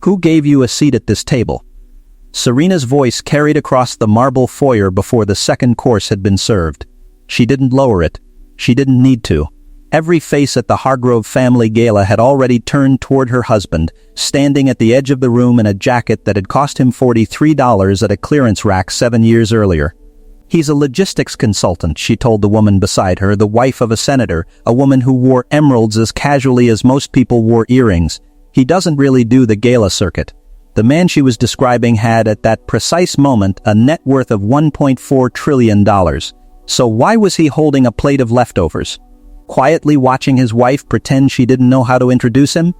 Who gave you a seat at this table? Serena's voice carried across the marble foyer before the second course had been served. She didn't lower it. She didn't need to. Every face at the Hargrove family gala had already turned toward her husband, standing at the edge of the room in a jacket that had cost him $43 at a clearance rack 7 years earlier. He's a logistics consultant, she told the woman beside her, the wife of a senator, a woman who wore emeralds as casually as most people wore earrings. He doesn't really do the gala circuit. The man she was describing had, at that precise moment, a net worth of $1.4 trillion. So why was he holding a plate of leftovers? Quietly watching his wife pretend she didn't know how to introduce him?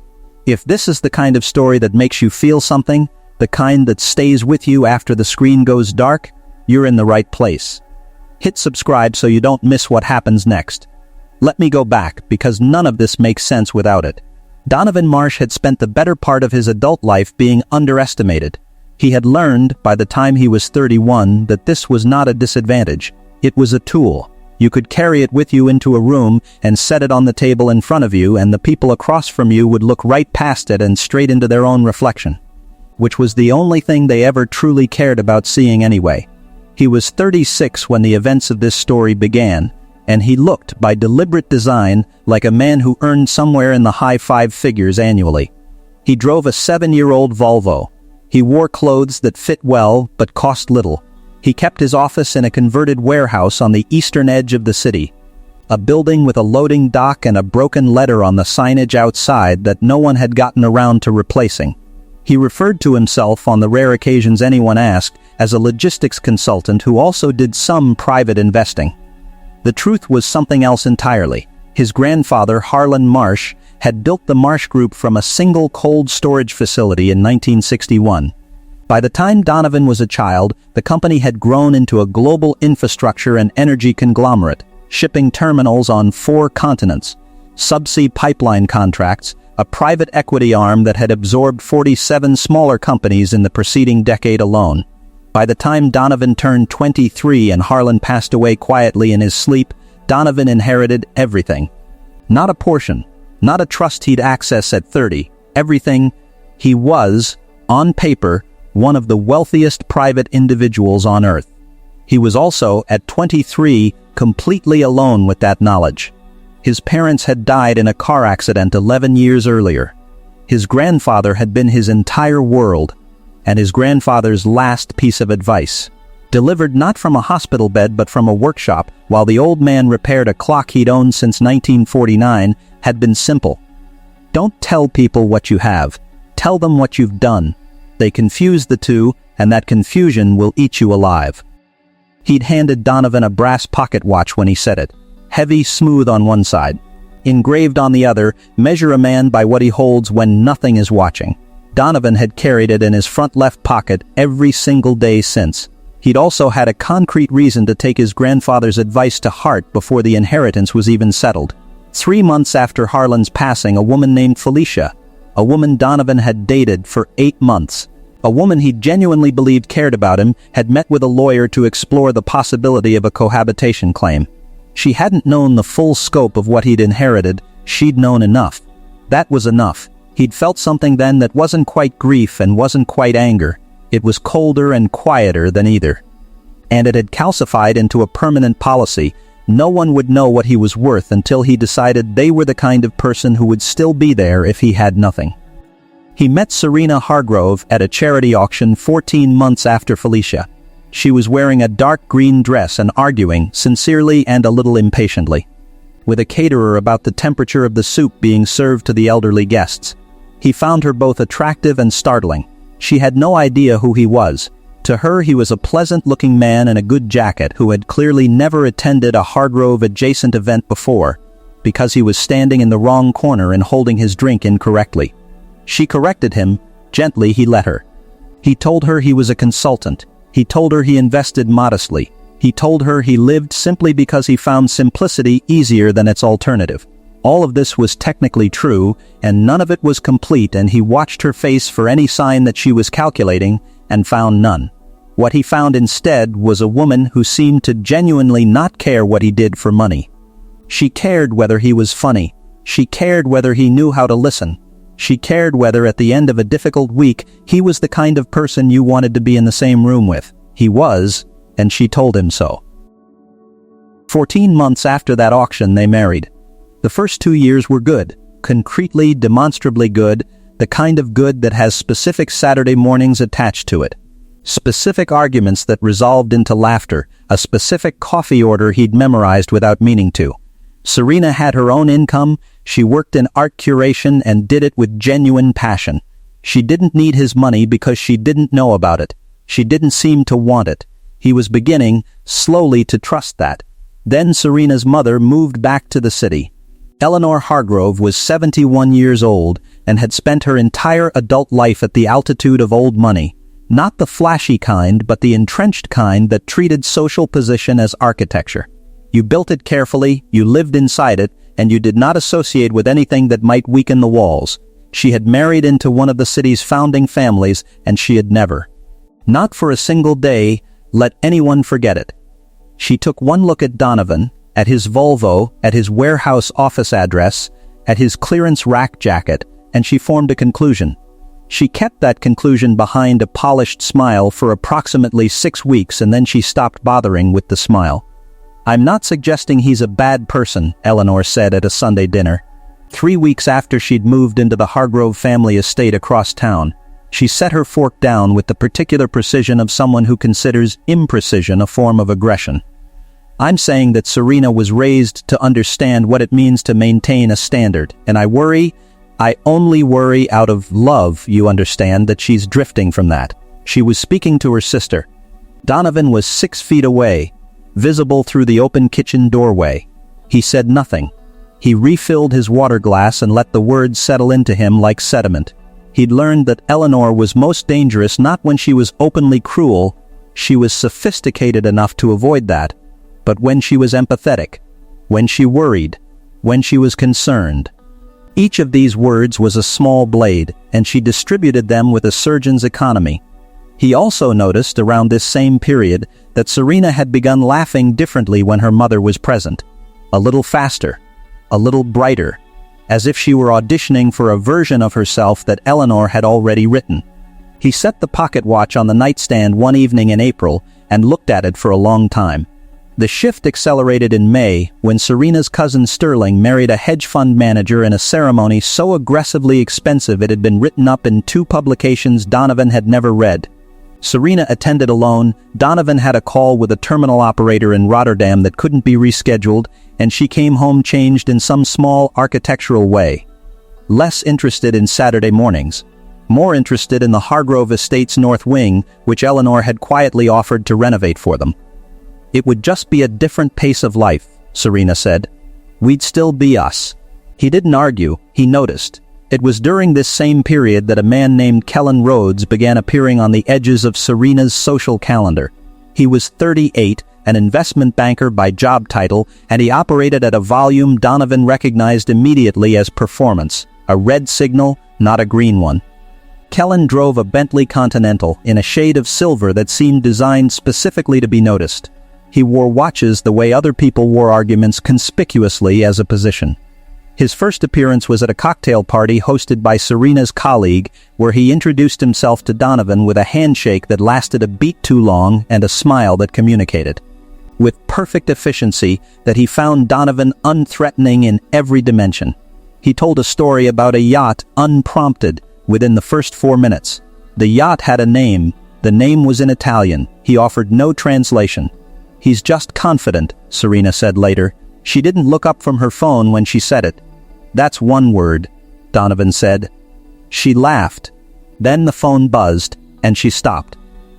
If this is the kind of story that makes you feel something, the kind that stays with you after the screen goes dark, you're in the right place. Hit subscribe so you don't miss what happens next. Let me go back, because none of this makes sense without it. Donovan Marsh had spent the better part of his adult life being underestimated. He had learned, by the time he was 31, that this was not a disadvantage. It was a tool. You could carry it with you into a room and set it on the table in front of you, and the people across from you would look right past it and straight into their own reflection. Which was the only thing they ever truly cared about seeing anyway. He was 36 when the events of this story began, and he looked, by deliberate design, like a man who earned somewhere in the high 5 figures annually. He drove a 7-year-old Volvo. He wore clothes that fit well but cost little. He kept his office in a converted warehouse on the eastern edge of the city. A building with a loading dock and a broken letter on the signage outside that no one had gotten around to replacing. He referred to himself, on the rare occasions anyone asked, as a logistics consultant who also did some private investing. The truth was something else entirely. His grandfather, Harlan Marsh, had built the Marsh Group from a single cold storage facility in 1961. By the time Donovan was a child, the company had grown into a global infrastructure and energy conglomerate, shipping terminals on 4 continents, subsea pipeline contracts, a private equity arm that had absorbed 47 smaller companies in the preceding decade alone. By the time Donovan turned 23 and Harlan passed away quietly in his sleep, Donovan inherited everything. Not a portion, not a trust he'd access at 30, everything. He was, on paper, one of the wealthiest private individuals on earth. He was also, at 23, completely alone with that knowledge. His parents had died in a car accident 11 years earlier. His grandfather had been his entire world, and his grandfather's last piece of advice, delivered not from a hospital bed but from a workshop while the old man repaired a clock he'd owned since 1949, had been simple. Don't tell people what you have. Tell them what you've done. They confuse the two, and that confusion will eat you alive. He'd handed Donovan a brass pocket watch when he said it. Heavy, smooth on one side. Engraved on the other, measure a man by what he holds when nothing is watching. Donovan had carried it in his front left pocket every single day since. He'd also had a concrete reason to take his grandfather's advice to heart before the inheritance was even settled. 3 months after Harlan's passing, a woman named Felicia, a woman Donovan had dated for 8 months, a woman he genuinely believed cared about him, had met with a lawyer to explore the possibility of a cohabitation claim. She hadn't known the full scope of what he'd inherited. She'd known enough. That was enough. He'd felt something then that wasn't quite grief and wasn't quite anger. It was colder and quieter than either. And it had calcified into a permanent policy. No one would know what he was worth until he decided they were the kind of person who would still be there if he had nothing. He met Serena Hargrove at a charity auction 14 months after Felicia. She was wearing a dark green dress and arguing, sincerely and a little impatiently, with a caterer about the temperature of the soup being served to the elderly guests. He found her both attractive and startling. She had no idea who he was. To her, he was a pleasant-looking man in a good jacket who had clearly never attended a Hargrove-adjacent event before, because he was standing in the wrong corner and holding his drink incorrectly. She corrected him. Gently, he let her. He told her he was a consultant. He told her he invested modestly. He told her he lived simply because he found simplicity easier than its alternative. All of this was technically true, and none of it was complete, and he watched her face for any sign that she was calculating, and found none. What he found instead was a woman who seemed to genuinely not care what he did for money. She cared whether he was funny. She cared whether he knew how to listen. She cared whether at the end of a difficult week he was the kind of person you wanted to be in the same room with. He was, and she told him so. 14 months after that auction they married. The first 2 years were good, concretely, demonstrably good, the kind of good that has specific Saturday mornings attached to it. Specific arguments that resolved into laughter, a specific coffee order he'd memorized without meaning to. Serena had her own income, she worked in art curation and did it with genuine passion. She didn't need his money because she didn't know about it. She didn't seem to want it. He was beginning, slowly, to trust that. Then Serena's mother moved back to the city. Eleanor Hargrove was 71 years old and had spent her entire adult life at the altitude of old money. Not the flashy kind, but the entrenched kind that treated social position as architecture. You built it carefully, you lived inside it, and you did not associate with anything that might weaken the walls. She had married into one of the city's founding families, and she had never, not for a single day, let anyone forget it. She took one look at Donovan, at his Volvo, at his warehouse office address, at his clearance rack jacket, and she formed a conclusion. She kept that conclusion behind a polished smile for approximately 6 weeks, and then she stopped bothering with the smile. "I'm not suggesting he's a bad person," Eleanor said at a Sunday dinner. 3 weeks after she'd moved into the Hargrove family estate across town, she set her fork down with the particular precision of someone who considers imprecision a form of aggression. "I'm saying that Serena was raised to understand what it means to maintain a standard, and I only worry out of love, you understand, that she's drifting from that." She was speaking to her sister. Donovan was 6 feet away, visible through the open kitchen doorway. He said nothing. He refilled his water glass and let the words settle into him like sediment. He'd learned that Eleanor was most dangerous not when she was openly cruel, she was sophisticated enough to avoid that, but when she was empathetic, when she worried, when she was concerned. Each of these words was a small blade, and she distributed them with a surgeon's economy. He also noticed, around this same period, that Serena had begun laughing differently when her mother was present. A little faster, a little brighter, as if she were auditioning for a version of herself that Eleanor had already written. He set the pocket watch on the nightstand one evening in April and looked at it for a long time. The shift accelerated in May when Serena's cousin Sterling married a hedge fund manager in a ceremony so aggressively expensive it had been written up in 2 publications Donovan had never read. Serena attended alone, Donovan had a call with a terminal operator in Rotterdam that couldn't be rescheduled, and she came home changed in some small architectural way. Less interested in Saturday mornings. More interested in the Hargrove Estate's north wing, which Eleanor had quietly offered to renovate for them. "It would just be a different pace of life," Serena said. "We'd still be us." He didn't argue, he noticed. It was during this same period that a man named Kellen Rhodes began appearing on the edges of Serena's social calendar. He was 38, an investment banker by job title, and he operated at a volume Donovan recognized immediately as performance, a red signal, not a green one. Kellen drove a Bentley Continental in a shade of silver that seemed designed specifically to be noticed. He wore watches the way other people wore arguments conspicuously as a position. His first appearance was at a cocktail party hosted by Serena's colleague, where he introduced himself to Donovan with a handshake that lasted a beat too long and a smile that communicated. With perfect efficiency, that he found Donovan unthreatening in every dimension. He told a story about a yacht unprompted within the first 4 minutes. The yacht had a name. The name was in Italian. He offered no translation. "He's just confident," Serena said later. She didn't look up from her phone when she said it. "That's one word," Donovan said. She laughed. Then the phone buzzed, and she stopped.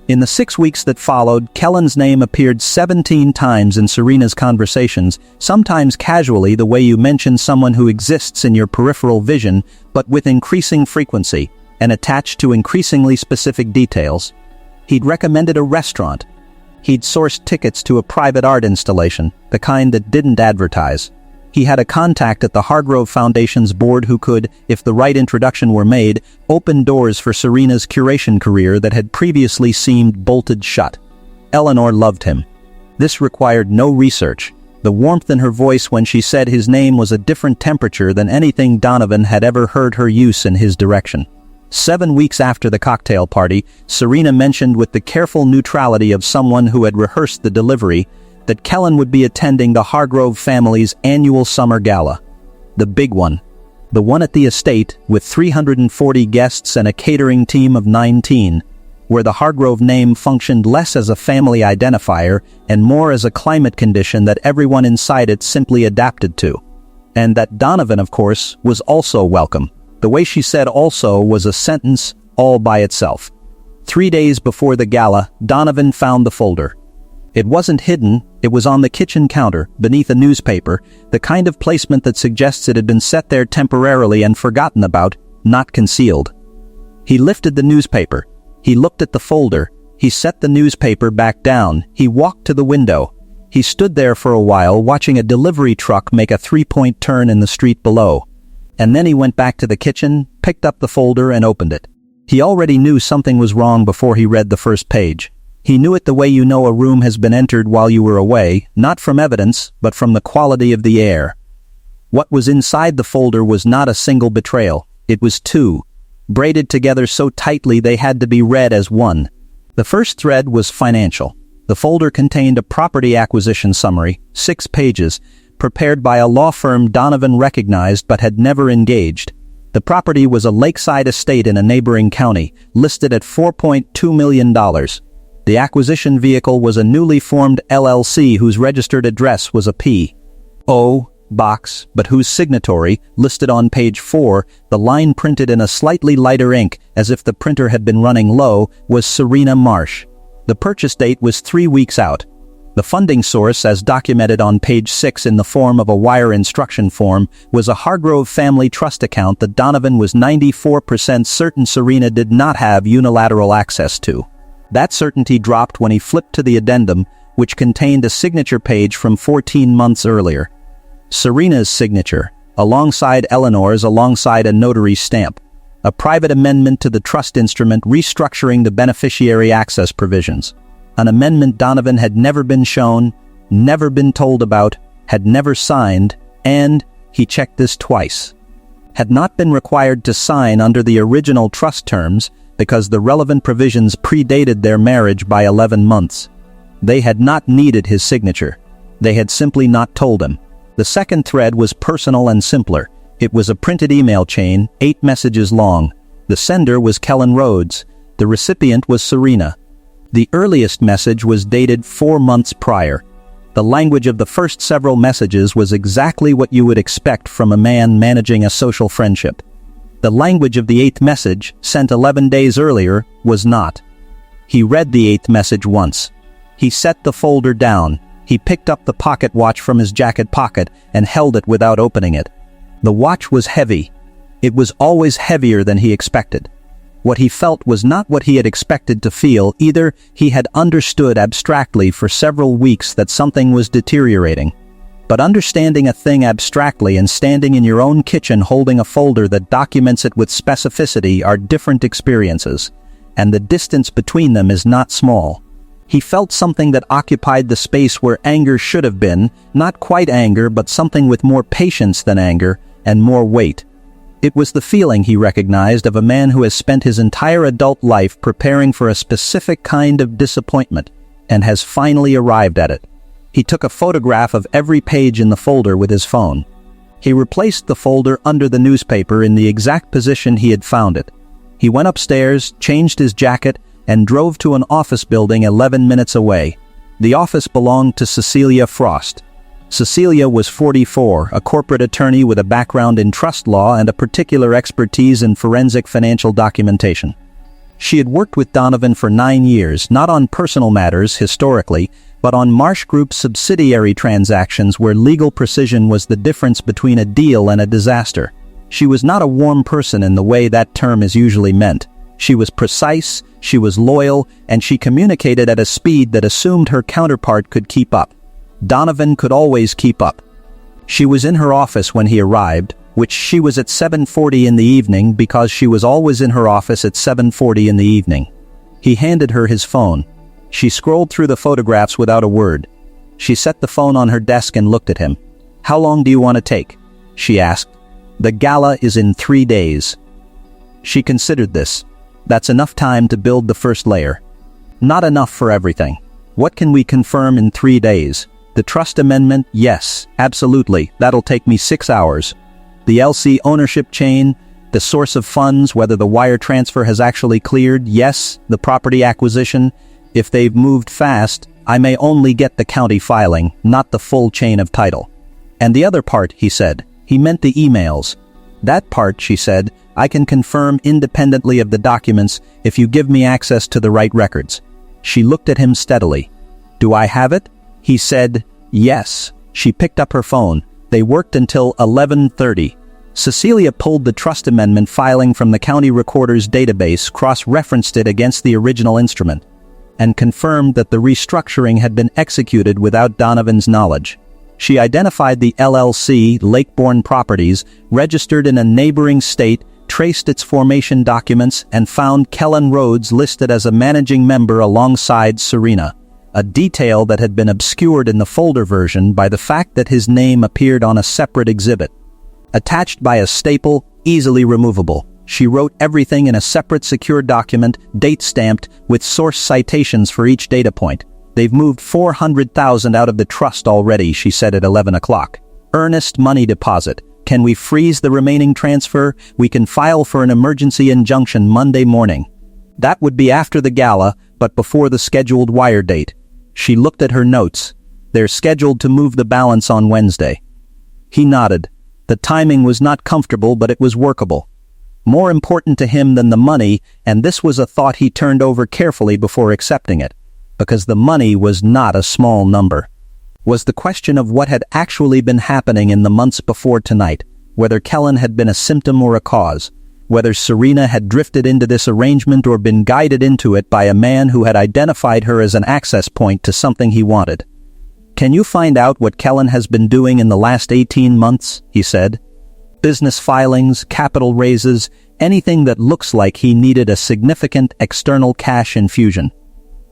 In the 6 weeks that followed, Kellen's name appeared 17 times in Serena's conversations, sometimes casually the way you mention someone who exists in your peripheral vision, but with increasing frequency, and attached to increasingly specific details. He'd recommended a restaurant. He'd sourced tickets to a private art installation, the kind that didn't advertise. He had a contact at the Hargrove Foundation's board who could, if the right introduction were made, open doors for Serena's curation career that had previously seemed bolted shut. Eleanor loved him. This required no research, The warmth in her voice when she said his name was a different temperature than anything Donovan had ever heard her use in his direction. 7 weeks after the cocktail party, Serena mentioned with the careful neutrality of someone who had rehearsed the delivery that Kellen would be attending the Hargrove family's annual summer gala. The big one. The one at the estate, with 340 guests and a catering team of 19, where the Hargrove name functioned less as a family identifier and more as a climate condition that everyone inside it simply adapted to. And that Donovan, of course, was also welcome. The way she said also was a sentence all by itself. 3 days before the gala, Donovan found the folder. It wasn't hidden, it was on the kitchen counter, beneath a newspaper, the kind of placement that suggests it had been set there temporarily and forgotten about, not concealed. He lifted the newspaper. He looked at the folder. He set the newspaper back down. He walked to the window. He stood there for a while, watching a delivery truck make a 3-point turn in the street below. And then he went back to the kitchen, picked up the folder and opened it. He already knew something was wrong before he read the first page. He knew it the way you know a room has been entered while you were away, not from evidence, but from the quality of the air. What was inside the folder was not a single betrayal. It was two, braided together so tightly they had to be read as one. The first thread was financial. The folder contained a property acquisition summary, 6 pages, prepared by a law firm Donovan recognized but had never engaged. The property was a lakeside estate in a neighboring county, listed at $4.2 million. The acquisition vehicle was a newly formed LLC whose registered address was a P.O. box, but whose signatory, listed on page 4, the line printed in a slightly lighter ink, as if the printer had been running low, was Serena Marsh. The purchase date was 3 weeks out. The funding source, as documented on page 6 in the form of a wire instruction form, was a Hargrove family trust account that Donovan was 94% certain Serena did not have unilateral access to. That certainty dropped when he flipped to the addendum, which contained a signature page from 14 months earlier. Serena's signature, alongside Eleanor's, alongside a notary's stamp. A private amendment to the trust instrument restructuring the beneficiary access provisions. An amendment Donovan had never been shown, never been told about, had never signed, and, he checked this twice, had not been required to sign under the original trust terms because the relevant provisions predated their marriage by 11 months. They had not needed his signature. They had simply not told him. The second thread was personal and simpler. It was a printed email chain, 8 messages long. The sender was Kellen Rhodes. The recipient was Serena. The earliest message was dated 4 months prior. The language of the first several messages was exactly what you would expect from a man managing a social friendship. The language of the 8th message, sent 11 days earlier, was not. He read the 8th message once. He set the folder down. He picked up the pocket watch from his jacket pocket and held it without opening it. The watch was heavy. It was always heavier than he expected. What he felt was not what he had expected to feel either. He had understood abstractly for several weeks that something was deteriorating. But understanding a thing abstractly and standing in your own kitchen holding a folder that documents it with specificity are different experiences, and the distance between them is not small. He felt something that occupied the space where anger should have been, not quite anger but something with more patience than anger, and more weight. It was the feeling he recognized of a man who has spent his entire adult life preparing for a specific kind of disappointment, and has finally arrived at it. He took a photograph of every page in the folder with his phone. He replaced the folder under the newspaper in the exact position he had found it. He went upstairs, changed his jacket, and drove to an office building 11 minutes away. The office belonged to Cecilia Frost. Cecilia was 44, a corporate attorney with a background in trust law and a particular expertise in forensic financial documentation. She had worked with Donovan for 9 years, not on personal matters historically, but on Marsh Group's subsidiary transactions where legal precision was the difference between a deal and a disaster. She was not a warm person in the way that term is usually meant. She was precise, she was loyal, and she communicated at a speed that assumed her counterpart could keep up. Donovan could always keep up. She was in her office when he arrived, which she was at 7:40 in the evening because she was always in her office at 7:40 in the evening. He handed her his phone. She scrolled through the photographs without a word. She set the phone on her desk and looked at him. "How long do you want to take?" she asked. "The gala is in 3 days." She considered this. That's enough time to build the first layer. Not enough for everything. What can we confirm in 3 days? The trust amendment, yes, absolutely, that'll take me 6 hours. The LC ownership chain, the source of funds, whether the wire transfer has actually cleared, yes, the property acquisition. If they've moved fast, I may only get the county filing, not the full chain of title. And the other part, he said, he meant the emails. That part, she said, I can confirm independently of the documents if you give me access to the right records. She looked at him steadily. Do I have it? He said, yes. She picked up her phone. They worked until 11:30. Cecilia pulled the trust amendment filing from the county recorder's database, cross-referenced it against the original instrument, and confirmed that the restructuring had been executed without Donovan's knowledge. She identified the LLC, Lakebourne Properties, registered in a neighboring state, traced its formation documents, and found Kellen Rhodes listed as a managing member alongside Serena, a detail that had been obscured in the folder version by the fact that his name appeared on a separate exhibit. Attached by a staple, easily removable, she wrote everything in a separate secure document, date-stamped, with source citations for each data point. They've moved $400,000 out of the trust already, she said at 11 o'clock. Earnest money deposit. Can we freeze the remaining transfer? We can file for an emergency injunction Monday morning. That would be after the gala, but before the scheduled wire date. She looked at her notes. They're scheduled to move the balance on Wednesday. He nodded. The timing was not comfortable, but it was workable. More important to him than the money, and this was a thought he turned over carefully before accepting it, because the money was not a small number, was the question of what had actually been happening in the months before tonight, whether Kellen had been a symptom or a cause, whether Serena had drifted into this arrangement or been guided into it by a man who had identified her as an access point to something he wanted. Can you find out what Kellen has been doing in the last 18 months, he said. Business filings, capital raises, anything that looks like he needed a significant external cash infusion.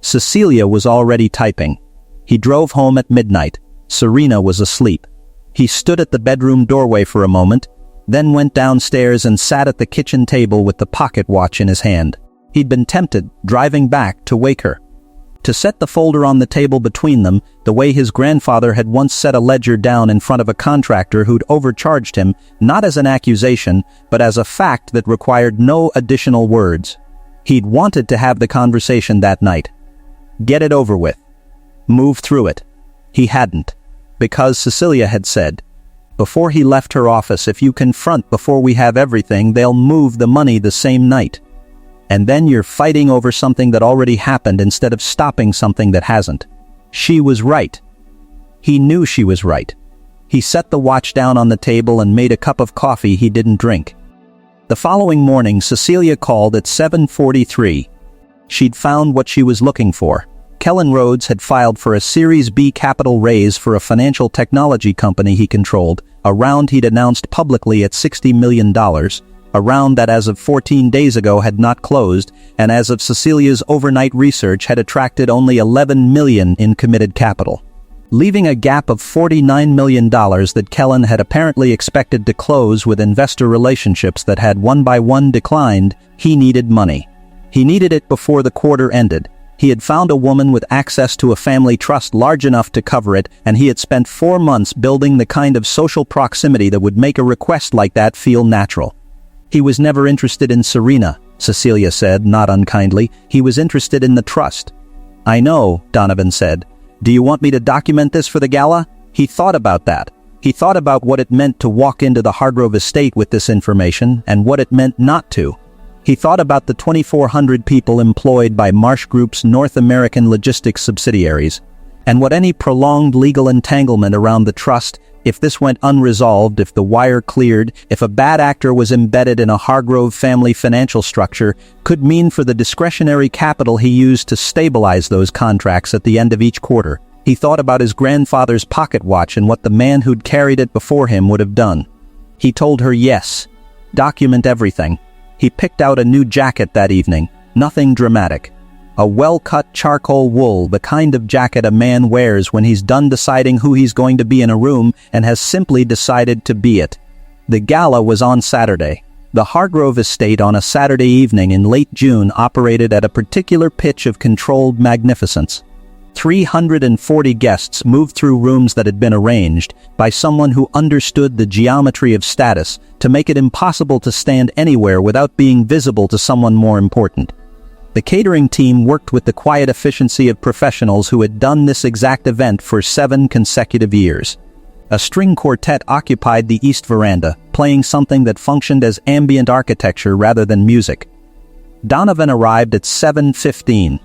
Cecilia was already typing. He drove home at midnight. Serena was asleep. He stood at the bedroom doorway for a moment, then went downstairs and sat at the kitchen table with the pocket watch in his hand. He'd been tempted, driving back, to wake her, to set the folder on the table between them, the way his grandfather had once set a ledger down in front of a contractor who'd overcharged him, not as an accusation, but as a fact that required no additional words. He'd wanted to have the conversation that night. Get it over with. Move through it. He hadn't, because Cecilia had said, before he left her office, if you confront before we have everything, they'll move the money the same night. And then you're fighting over something that already happened instead of stopping something that hasn't. She was right. He knew she was right. He set the watch down on the table and made a cup of coffee he didn't drink. The following morning, Cecilia called at 7:43. She'd found what she was looking for. Kellen Rhodes had filed for a Series B capital raise for a financial technology company he controlled, a round he'd announced publicly at $60 million, a round that as of 14 days ago had not closed, and as of Cecilia's overnight research had attracted only $11 million in committed capital, leaving a gap of $49 million that Kellen had apparently expected to close with investor relationships that had one by one declined. He needed money. He needed it before the quarter ended. He had found a woman with access to a family trust large enough to cover it, and he had spent 4 months building the kind of social proximity that would make a request like that feel natural. He was never interested in Serena, Cecilia said, not unkindly. He was interested in the trust. I know, Donovan said. Do you want me to document this for the gala? He thought about that. He thought about what it meant to walk into the Hargrove estate with this information, and what it meant not to. He thought about the 2,400 people employed by Marsh Group's North American logistics subsidiaries, and what any prolonged legal entanglement around the trust, if this went unresolved, if the wire cleared, if a bad actor was embedded in a Hargrove family financial structure, could mean for the discretionary capital he used to stabilize those contracts at the end of each quarter. He thought about his grandfather's pocket watch and what the man who'd carried it before him would have done. He told her yes. Document everything. He picked out a new jacket that evening. Nothing dramatic. A well-cut charcoal wool, the kind of jacket a man wears when he's done deciding who he's going to be in a room and has simply decided to be it. The gala was on Saturday. The Hargrove estate on a Saturday evening in late June operated at a particular pitch of controlled magnificence. 340 guests moved through rooms that had been arranged by someone who understood the geometry of status to make it impossible to stand anywhere without being visible to someone more important. The catering team worked with the quiet efficiency of professionals who had done this exact event for 7 consecutive years. A string quartet occupied the east veranda, playing something that functioned as ambient architecture rather than music. Donovan arrived at 7:15.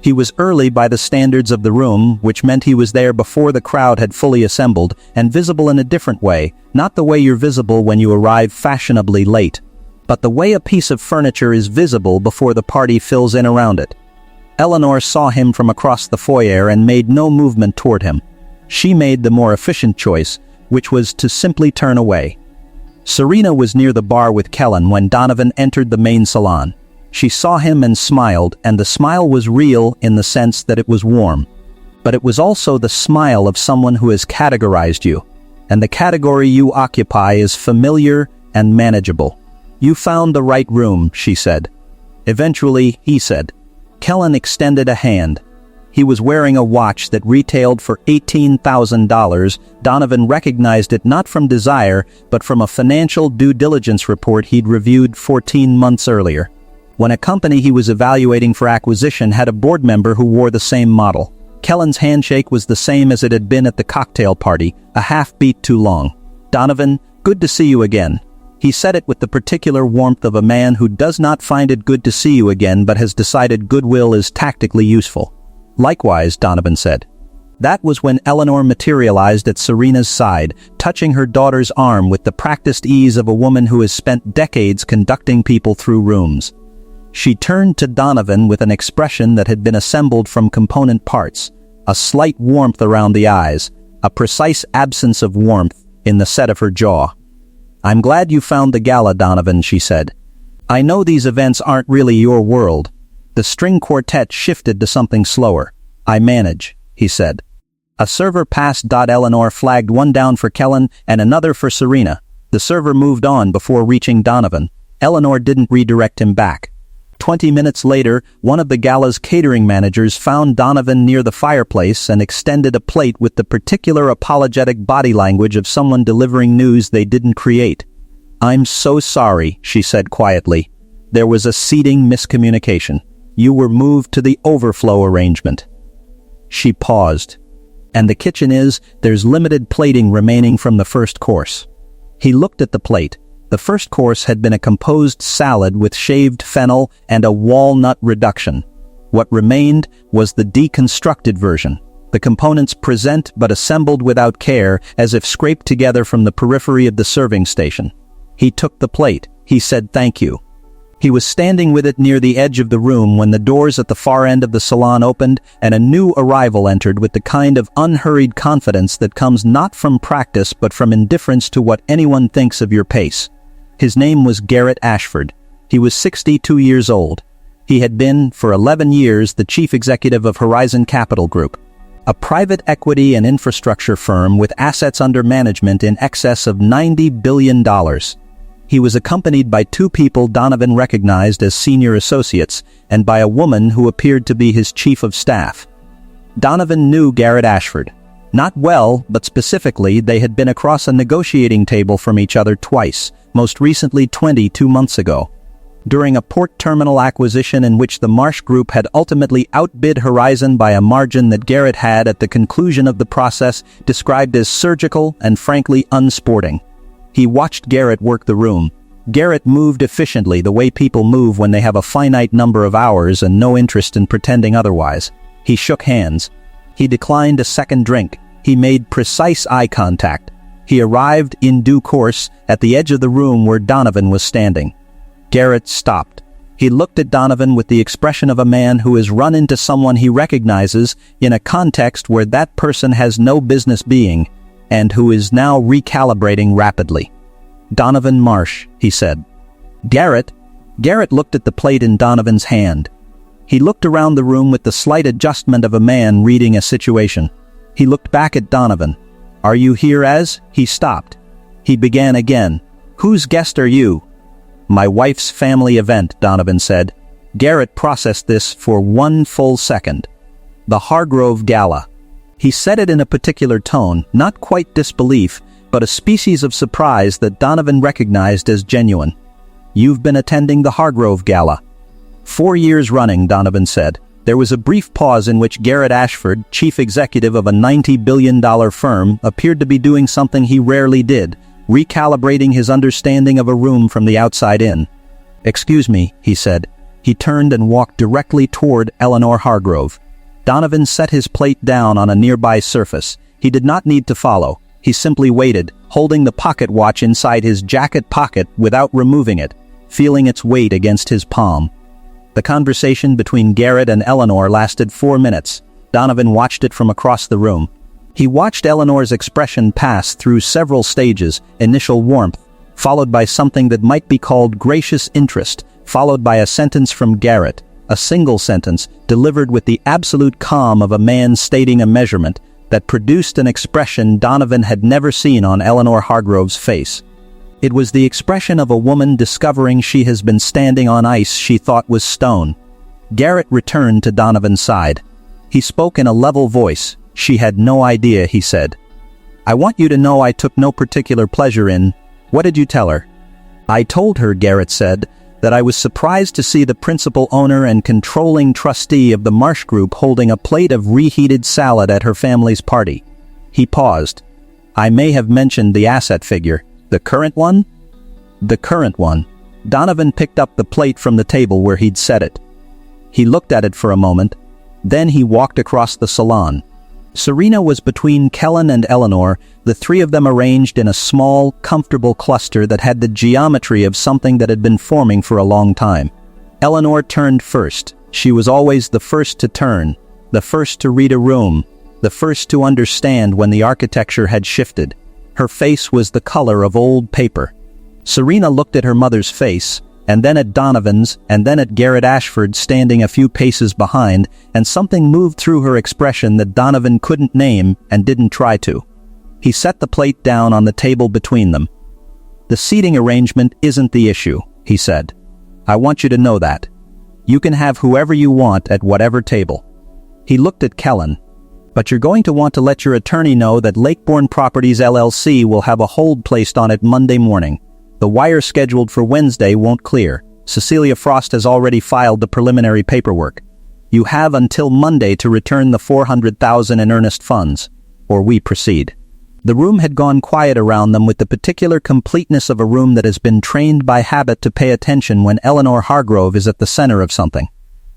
He was early by the standards of the room, which meant he was there before the crowd had fully assembled, and visible in a different way, not the way you're visible when you arrive fashionably late, but the way a piece of furniture is visible before the party fills in around it. Eleanor saw him from across the foyer and made no movement toward him. She made the more efficient choice, which was to simply turn away. Serena was near the bar with Kellen when Donovan entered the main salon. She saw him and smiled, and the smile was real in the sense that it was warm. But it was also the smile of someone who has categorized you, and the category you occupy is familiar and manageable. "You found the right room," she said. Eventually, he said. Kellen extended a hand. He was wearing a watch that retailed for $18,000. Donovan recognized it not from desire, but from a financial due diligence report he'd reviewed 14 months earlier, when a company he was evaluating for acquisition had a board member who wore the same model. Kellen's handshake was the same as it had been at the cocktail party, a half beat too long. "Donovan, good to see you again." He said it with the particular warmth of a man who does not find it good to see you again but has decided goodwill is tactically useful. "Likewise," Donovan said. That was when Eleanor materialized at Serena's side, touching her daughter's arm with the practiced ease of a woman who has spent decades conducting people through rooms. She turned to Donovan with an expression that had been assembled from component parts, a slight warmth around the eyes, a precise absence of warmth in the set of her jaw. "I'm glad you found the gala, Donovan," she said. "I know these events aren't really your world." The string quartet shifted to something slower. "I manage," he said. A server passed. Eleanor flagged one down for Kellen and another for Serena. The server moved on before reaching Donovan. Eleanor didn't redirect him back. 20 minutes later, one of the gala's catering managers found Donovan near the fireplace and extended a plate with the particular apologetic body language of someone delivering news they didn't create. "I'm so sorry," she said quietly. "There was a seating miscommunication. You were moved to the overflow arrangement." She paused. "And the kitchen there's limited plating remaining from the first course." He looked at the plate. The first course had been a composed salad with shaved fennel and a walnut reduction. What remained was the deconstructed version. The components present but assembled without care, as if scraped together from the periphery of the serving station. He took the plate. He said thank you. He was standing with it near the edge of the room when the doors at the far end of the salon opened and a new arrival entered with the kind of unhurried confidence that comes not from practice but from indifference to what anyone thinks of your pace. His name was Garrett Ashford. He was 62 years old. He had been, for 11 years, the chief executive of Horizon Capital Group, a private equity and infrastructure firm with assets under management in excess of $90 billion. He was accompanied by 2 people Donovan recognized as senior associates and by a woman who appeared to be his chief of staff. Donovan knew Garrett Ashford. Not well, but specifically, they had been across a negotiating table from each other twice, most recently 22 months ago. During a port terminal acquisition in which the Marsh Group had ultimately outbid Horizon by a margin that Garrett had at the conclusion of the process described as surgical and frankly unsporting. He watched Garrett work the room. Garrett moved efficiently the way people move when they have a finite number of hours and no interest in pretending otherwise. He shook hands. He declined a second drink. He made precise eye contact. He arrived, in due course, at the edge of the room where Donovan was standing. Garrett stopped. He looked at Donovan with the expression of a man who has run into someone he recognizes in a context where that person has no business being, and who is now recalibrating rapidly. "Donovan Marsh," he said. Garrett looked at the plate in Donovan's hand. He looked around the room with the slight adjustment of a man reading a situation. He looked back at Donovan. "Are you here as?" He stopped. He began again. "Whose guest are you?" "My wife's family event," Donovan said. Garrett processed this for 1 full second. "The Hargrove Gala." He said it in a particular tone, not quite disbelief, but a species of surprise that Donovan recognized as genuine. "You've been attending the Hargrove Gala." 4 years running, Donovan said. There was a brief pause in which Garrett Ashford, chief executive of a $90 billion firm, appeared to be doing something he rarely did, recalibrating his understanding of a room from the outside in. "Excuse me," he said. He turned and walked directly toward Eleanor Hargrove. Donovan set his plate down on a nearby surface. He did not need to follow. He simply waited, holding the pocket watch inside his jacket pocket without removing it, feeling its weight against his palm. The conversation between Garrett and Eleanor lasted 4 minutes. Donovan watched it from across the room. He watched Eleanor's expression pass through several stages: initial warmth, followed by something that might be called gracious interest, followed by a sentence from Garrett, a single sentence delivered with the absolute calm of a man stating a measurement that produced an expression Donovan had never seen on Eleanor Hargrove's face. It was the expression of a woman discovering she has been standing on ice she thought was stone. Garrett returned to Donovan's side. He spoke in a level voice. "She had no idea," he said. "I want you to know I took no particular pleasure in—" "What did you tell her?" "I told her," Garrett said, "that I was surprised to see the principal owner and controlling trustee of the Marsh Group holding a plate of reheated salad at her family's party." He paused. "I may have mentioned the asset figure. The current one?" "The current one." Donovan picked up the plate from the table where he'd set it. He looked at it for a moment. Then he walked across the salon. Serena was between Kellen and Eleanor, the three of them arranged in a small, comfortable cluster that had the geometry of something that had been forming for a long time. Eleanor turned first. She was always the first to turn, the first to read a room, the first to understand when the architecture had shifted. Her face was the color of old paper. Serena looked at her mother's face, and then at Donovan's, and then at Garrett Ashford standing a few paces behind, and something moved through her expression that Donovan couldn't name and didn't try to. He set the plate down on the table between them. "The seating arrangement isn't the issue," he said. "I want you to know that. You can have whoever you want at whatever table." He looked at Kellen. "But you're going to want to let your attorney know that Lakebourne Properties LLC will have a hold placed on it Monday morning. The wire scheduled for Wednesday won't clear. Cecilia Frost has already filed the preliminary paperwork. You have until Monday to return the $400,000 in earnest funds, or we proceed." The room had gone quiet around them with the particular completeness of a room that has been trained by habit to pay attention when Eleanor Hargrove is at the center of something.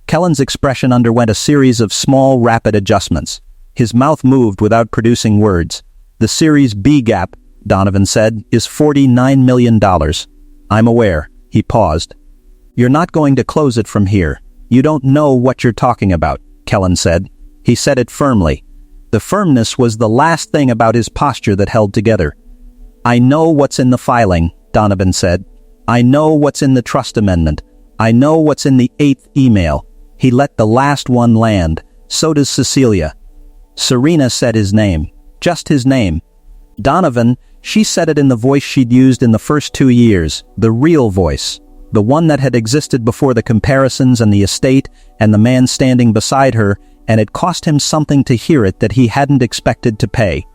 Kellen's expression underwent a series of small, rapid adjustments. His mouth moved without producing words. "The Series B gap," Donovan said, "is $49 million. "I'm aware." He paused. "You're not going to close it from here. You don't know what you're talking about," Kellen said. He said it firmly. The firmness was the last thing about his posture that held together. "I know what's in the filing," Donovan said. "I know what's in the trust amendment. I know what's in the 8th email." He let the last one land. "So does Cecilia." Serena said his name. Just his name. Donovan, she said it in the voice she'd used in the first 2 years, the real voice, the one that had existed before the comparisons and the estate and the man standing beside her, and it cost him something to hear it that he hadn't expected to pay.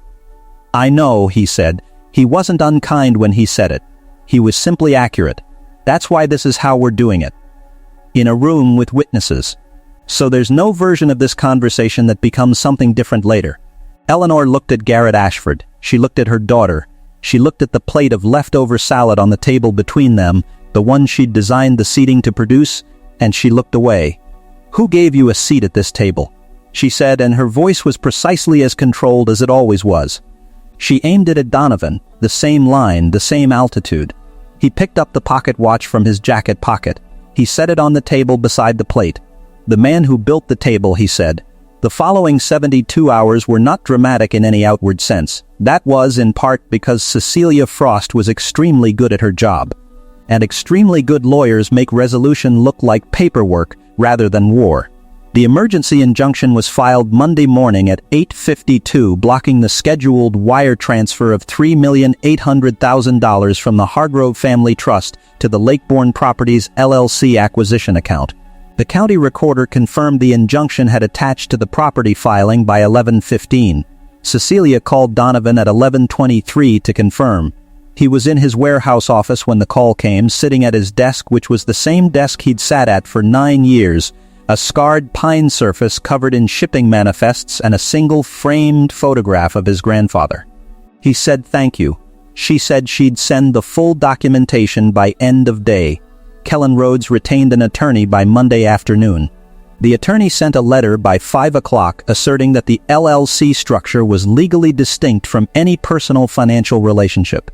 "I know," he said. He wasn't unkind when he said it. He was simply accurate. "That's why this is how we're doing it. In a room with witnesses. So there's no version of this conversation that becomes something different later." Eleanor looked at Garrett Ashford. She looked at her daughter. She looked at the plate of leftover salad on the table between them, the one she'd designed the seating to produce, and she looked away. "Who gave you a seat at this table?" she said, and her voice was precisely as controlled as it always was. She aimed it at Donovan, the same line, the same altitude. He picked up the pocket watch from his jacket pocket. He set it on the table beside the plate. "The man who built the table," he said. "The following 72 hours were not dramatic in any outward sense. That was, in part, because Cecilia Frost was extremely good at her job. And extremely good lawyers make resolution look like paperwork rather than war. The emergency injunction was filed Monday morning at 8:52, blocking the scheduled wire transfer of $3,800,000 from the Hargrove Family Trust to the Lakebourne Properties LLC acquisition account. The county recorder confirmed the injunction had attached to the property filing by 11:15. Cecilia called Donovan at 11:23 to confirm. He was in his warehouse office when the call came, sitting at his desk, which was the same desk he'd sat at for 9 years, a scarred pine surface covered in shipping manifests and a single framed photograph of his grandfather. He said thank you. She said she'd send the full documentation by end of day. Kellen Rhodes retained an attorney by Monday afternoon. The attorney sent a letter by 5 o'clock asserting that the LLC structure was legally distinct from any personal financial relationship,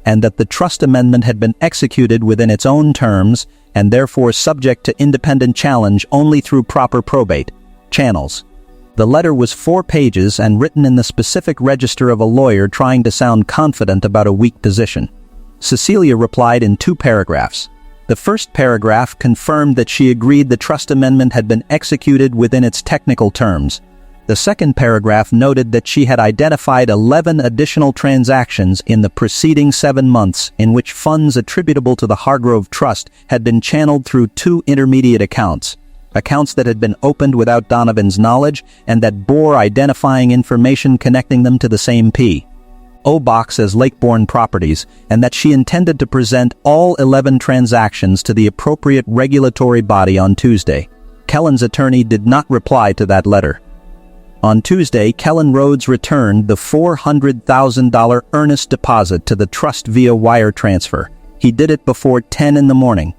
and that the trust amendment had been executed within its own terms and therefore subject to independent challenge only through proper probate channels. The letter was 4 pages and written in the specific register of a lawyer trying to sound confident about a weak position. Cecilia replied in 2 paragraphs. The first paragraph confirmed that she agreed the trust amendment had been executed within its technical terms. The second paragraph noted that she had identified 11 additional transactions in the preceding 7 months in which funds attributable to the Hargrove Trust had been channeled through 2 intermediate accounts that had been opened without Donovan's knowledge and that bore identifying information connecting them to the same P.O. box as Lakebourne Properties, and that she intended to present all 11 transactions to the appropriate regulatory body on Tuesday. Kellen's attorney did not reply to that letter. On Tuesday, Kellen Rhodes returned the $400,000 earnest deposit to the trust via wire transfer. He did it before 10 in the morning,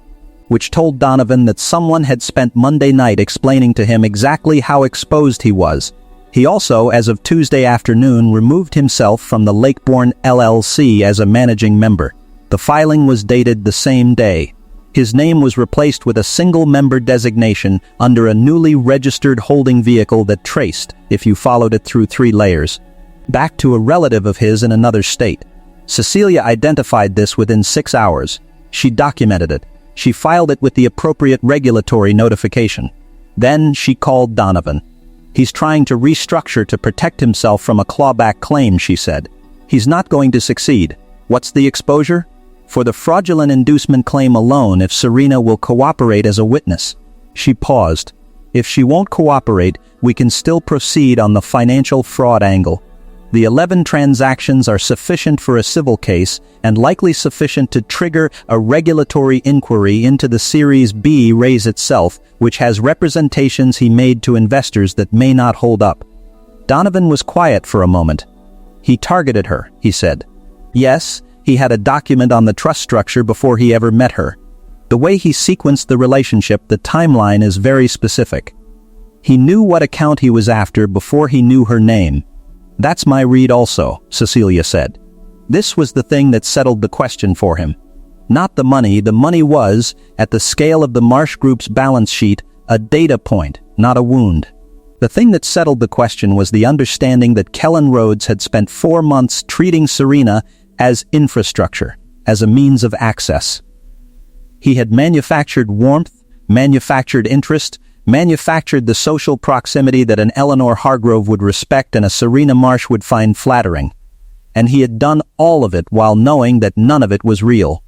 which told Donovan that someone had spent Monday night explaining to him exactly how exposed he was. He also, as of Tuesday afternoon, removed himself from the Lakebourne LLC as a managing member. The filing was dated the same day. His name was replaced with a single-member designation under a newly registered holding vehicle that traced, if you followed it through 3 layers, back to a relative of his in another state. Cecilia identified this within 6 hours. She documented it. She filed it with the appropriate regulatory notification. Then she called Donovan. He's trying to restructure to protect himself from a clawback claim, she said. He's not going to succeed. What's the exposure? For the fraudulent inducement claim alone, if Serena will cooperate as a witness. She paused. If she won't cooperate, we can still proceed on the financial fraud angle. The 11 transactions are sufficient for a civil case and likely sufficient to trigger a regulatory inquiry into the Series B raise itself, which has representations he made to investors that may not hold up. Donovan was quiet for a moment. He targeted her, he said. Yes, he had a document on the trust structure before he ever met her. The way he sequenced the relationship, the timeline is very specific. He knew what account he was after before he knew her name. That's my read also, Cecilia said. This was the thing that settled the question for him. Not the money was, at the scale of the Marsh Group's balance sheet, a data point, not a wound. The thing that settled the question was the understanding that Kellen Rhodes had spent 4 months treating Serena as infrastructure, as a means of access. He had manufactured warmth, manufactured interest, manufactured the social proximity that an Eleanor Hargrove would respect and a Serena Marsh would find flattering. And he had done all of it while knowing that none of it was real.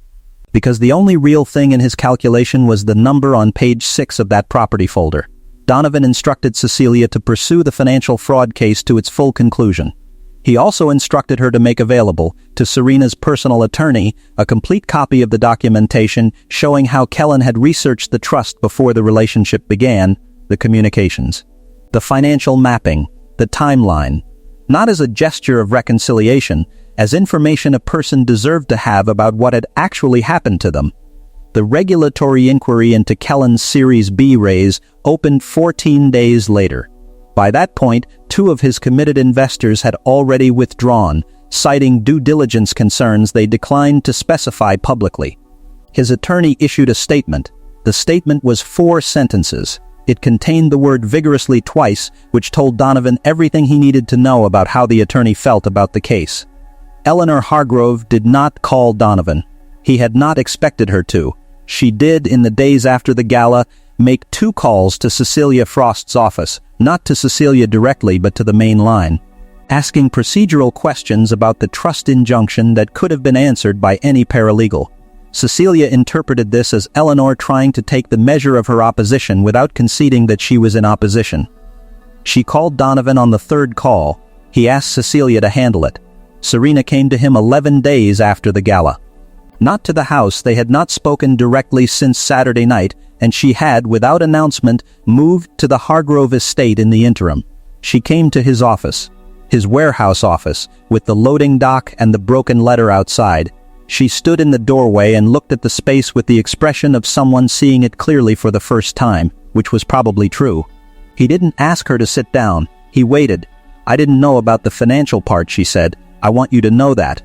Because the only real thing in his calculation was the number on page 6 of that property folder. Donovan instructed Cecilia to pursue the financial fraud case to its full conclusion. He also instructed her to make available to Serena's personal attorney a complete copy of the documentation showing how Kellen had researched the trust before the relationship began, the communications, the financial mapping, the timeline, not as a gesture of reconciliation, as information a person deserved to have about what had actually happened to them. The regulatory inquiry into Kellen's Series B raise opened 14 days later. By that point, 2 of his committed investors had already withdrawn, citing due diligence concerns they declined to specify publicly. His attorney issued a statement. The statement was 4 sentences. It contained the word vigorously twice, which told Donovan everything he needed to know about how the attorney felt about the case. Eleanor Hargrove did not call Donovan. He had not expected her to. She did in the days after the gala, Make 2 calls to Cecilia Frost's office, not to Cecilia directly but to the main line, asking procedural questions about the trust injunction that could have been answered by any paralegal. Cecilia interpreted this as Eleanor trying to take the measure of her opposition without conceding that she was in opposition. She called Donovan on the 3rd call. He asked Cecilia to handle it. Serena came to him 11 days after the gala. Not to the house, they had not spoken directly since Saturday night, and she had, without announcement, moved to the Hargrove estate in the interim. She came to his office, his warehouse office, with the loading dock and the broken letter outside. She stood in the doorway and looked at the space with the expression of someone seeing it clearly for the first time, which was probably true. He didn't ask her to sit down. He waited. "I didn't know about the financial part," she said. "I want you to know that."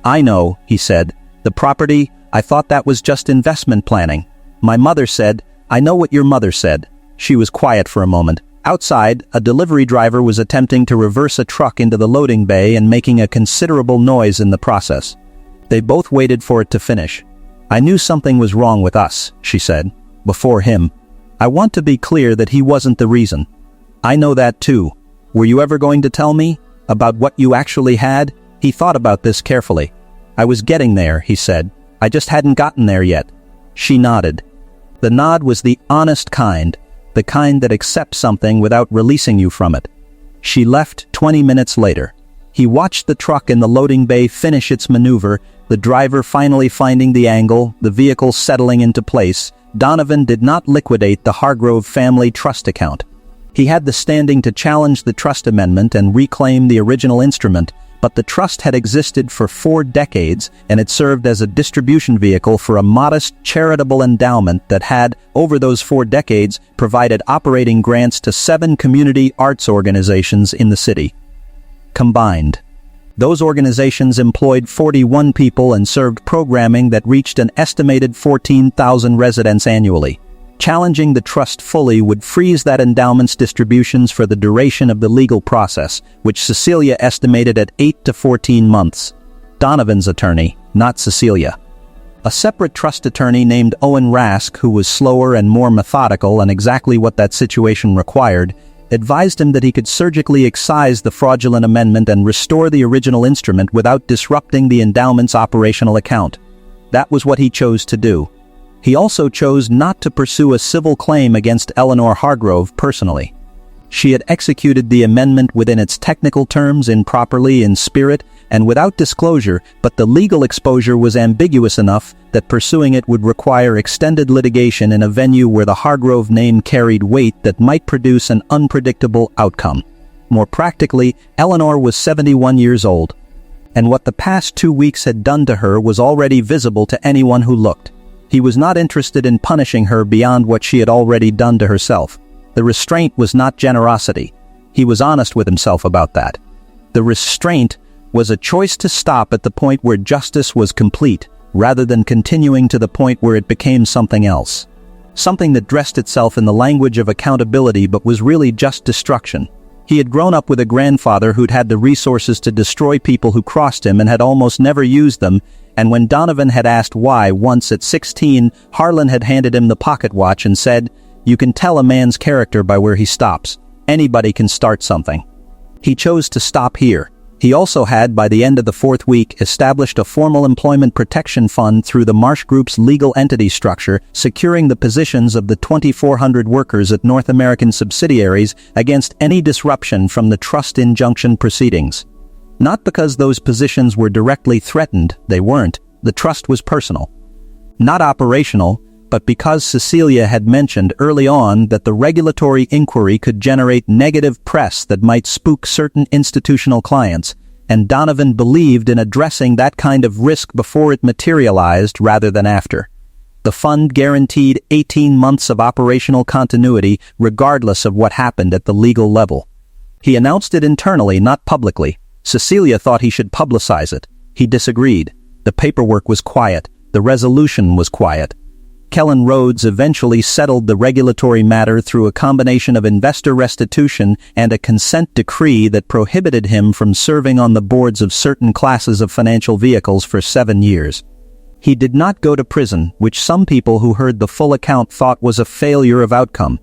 "I know," he said. "The property, I thought that was just investment planning. My mother said." "I know what your mother said." She was quiet for a moment. Outside, a delivery driver was attempting to reverse a truck into the loading bay and making a considerable noise in the process. They both waited for it to finish. "I knew something was wrong with us," she said, "before him. I want to be clear that he wasn't the reason." "I know that too. Were you ever going to tell me about what you actually had?" He thought about this carefully. "I was getting there," he said. "I just hadn't gotten there yet." She nodded. The nod was the honest kind, the kind that accepts something without releasing you from it. She left 20 minutes later. He watched the truck in the loading bay finish its maneuver, the driver finally finding the angle, the vehicle settling into place. Donovan did not liquidate the Hargrove family trust account. He had the standing to challenge the trust amendment and reclaim the original instrument, but the trust had existed for 4 decades, and it served as a distribution vehicle for a modest charitable endowment that had, over those 4 decades, provided operating grants to 7 community arts organizations in the city. Combined, those organizations employed 41 people and served programming that reached an estimated 14,000 residents annually. Challenging the trust fully would freeze that endowment's distributions for the duration of the legal process, which Cecilia estimated at 8 to 14 months. Donovan's attorney, not Cecilia. A separate trust attorney named Owen Rask, who was slower and more methodical and exactly what that situation required, advised him that he could surgically excise the fraudulent amendment and restore the original instrument without disrupting the endowment's operational account. That was what he chose to do. He also chose not to pursue a civil claim against Eleanor Hargrove personally. She had executed the amendment within its technical terms improperly in spirit and without disclosure, but the legal exposure was ambiguous enough that pursuing it would require extended litigation in a venue where the Hargrove name carried weight that might produce an unpredictable outcome. More practically, Eleanor was 71 years old, and what the past 2 weeks had done to her was already visible to anyone who looked. He was not interested in punishing her beyond what she had already done to herself. The restraint was not generosity. He was honest with himself about that. The restraint was a choice to stop at the point where justice was complete, rather than continuing to the point where it became something else. Something that dressed itself in the language of accountability but was really just destruction. He had grown up with a grandfather who'd had the resources to destroy people who crossed him and had almost never used them, and when Donovan had asked why once at 16, Harlan had handed him the pocket watch and said, "You can tell a man's character by where he stops. Anybody can start something." He chose to stop here. He also had, by the end of the 4th week, established a formal employment protection fund through the Marsh Group's legal entity structure, securing the positions of the 2,400 workers at North American subsidiaries against any disruption from the trust injunction proceedings. Not because those positions were directly threatened, they weren't. The trust was personal. Not operational, but because Cecilia had mentioned early on that the regulatory inquiry could generate negative press that might spook certain institutional clients, and Donovan believed in addressing that kind of risk before it materialized rather than after. The fund guaranteed 18 months of operational continuity regardless of what happened at the legal level. He announced it internally, not publicly. Cecilia thought he should publicize it. He disagreed. The paperwork was quiet. The resolution was quiet. Kellen Rhodes eventually settled the regulatory matter through a combination of investor restitution and a consent decree that prohibited him from serving on the boards of certain classes of financial vehicles for 7 years. He did not go to prison, which some people who heard the full account thought was a failure of outcome.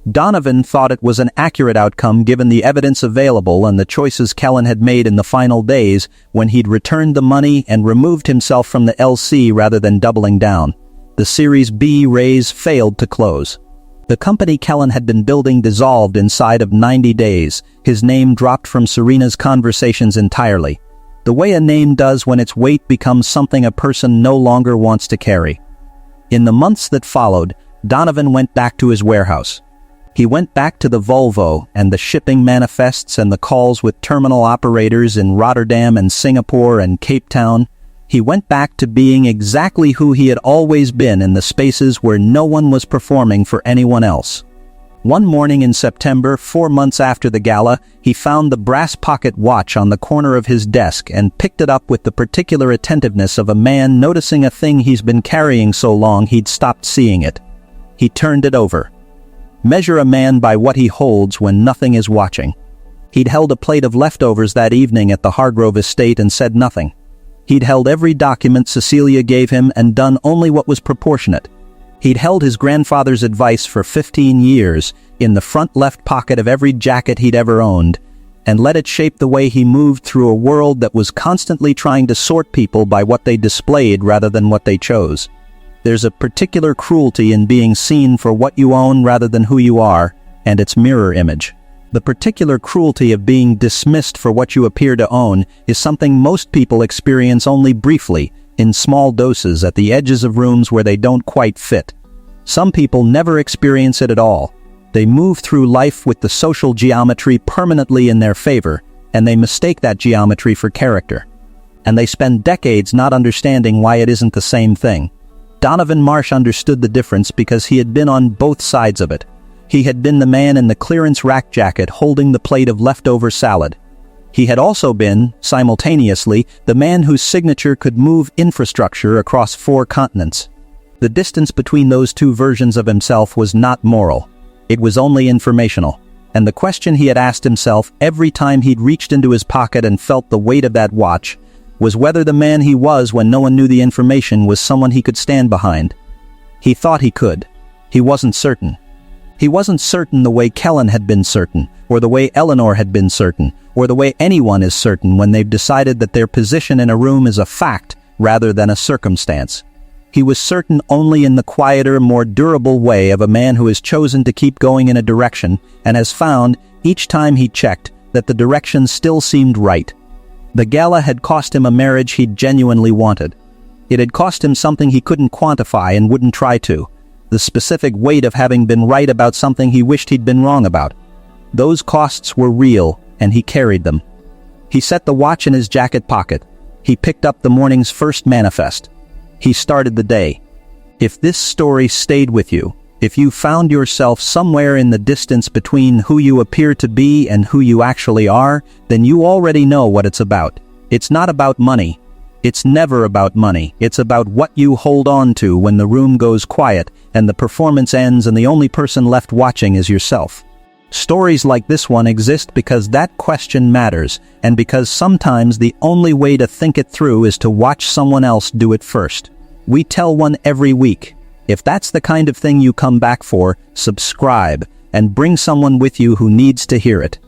Donovan thought it was an accurate outcome given the evidence available and the choices Kellen had made in the final days when he'd returned the money and removed himself from the LC rather than doubling down. The Series B raise failed to close. The company Kellen had been building dissolved inside of 90 days. His name dropped from Serena's conversations entirely. The way a name does when its weight becomes something a person no longer wants to carry. In the months that followed, Donovan went back to his warehouse. He went back to the Volvo and the shipping manifests and the calls with terminal operators in Rotterdam and Singapore and Cape Town. He went back to being exactly who he had always been in the spaces where no one was performing for anyone else. One morning in September, 4 months after the gala, he found the brass pocket watch on the corner of his desk and picked it up with the particular attentiveness of a man noticing a thing he's been carrying so long he'd stopped seeing it. He turned it over. Measure a man by what he holds when nothing is watching. He'd held a plate of leftovers that evening at the Hargrove estate and said nothing. He'd held every document Cecilia gave him and done only what was proportionate. He'd held his grandfather's advice for 15 years in the front left pocket of every jacket he'd ever owned, and let it shape the way he moved through a world that was constantly trying to sort people by what they displayed rather than what they chose. There's a particular cruelty in being seen for what you own rather than who you are, and its mirror image. The particular cruelty of being dismissed for what you appear to own is something most people experience only briefly, in small doses at the edges of rooms where they don't quite fit. Some people never experience it at all. They move through life with the social geometry permanently in their favor, and they mistake that geometry for character. And they spend decades not understanding why it isn't the same thing. Donovan Marsh understood the difference because he had been on both sides of it. He had been the man in the clearance rack jacket holding the plate of leftover salad. He had also been, simultaneously, the man whose signature could move infrastructure across 4 continents. The distance between those two versions of himself was not moral. It was only informational. And the question he had asked himself every time he'd reached into his pocket and felt the weight of that watch was whether the man he was when no one knew the information was someone he could stand behind. He thought he could. He wasn't certain. He wasn't certain the way Kellen had been certain, or the way Eleanor had been certain, or the way anyone is certain when they've decided that their position in a room is a fact rather than a circumstance. He was certain only in the quieter, more durable way of a man who has chosen to keep going in a direction and has found, each time he checked, that the direction still seemed right. The gala had cost him a marriage he'd genuinely wanted. It had cost him something he couldn't quantify and wouldn't try to. The specific weight of having been right about something he wished he'd been wrong about. Those costs were real, and he carried them. He set the watch in his jacket pocket. He picked up the morning's first manifest. He started the day. If this story stayed with you, if you found yourself somewhere in the distance between who you appear to be and who you actually are, then you already know what it's about. It's not about money. It's never about money. It's about what you hold on to when the room goes quiet and the performance ends and the only person left watching is yourself. Stories like this one exist because that question matters, and because sometimes the only way to think it through is to watch someone else do it first. We tell one every week. If that's the kind of thing you come back for, subscribe, and bring someone with you who needs to hear it.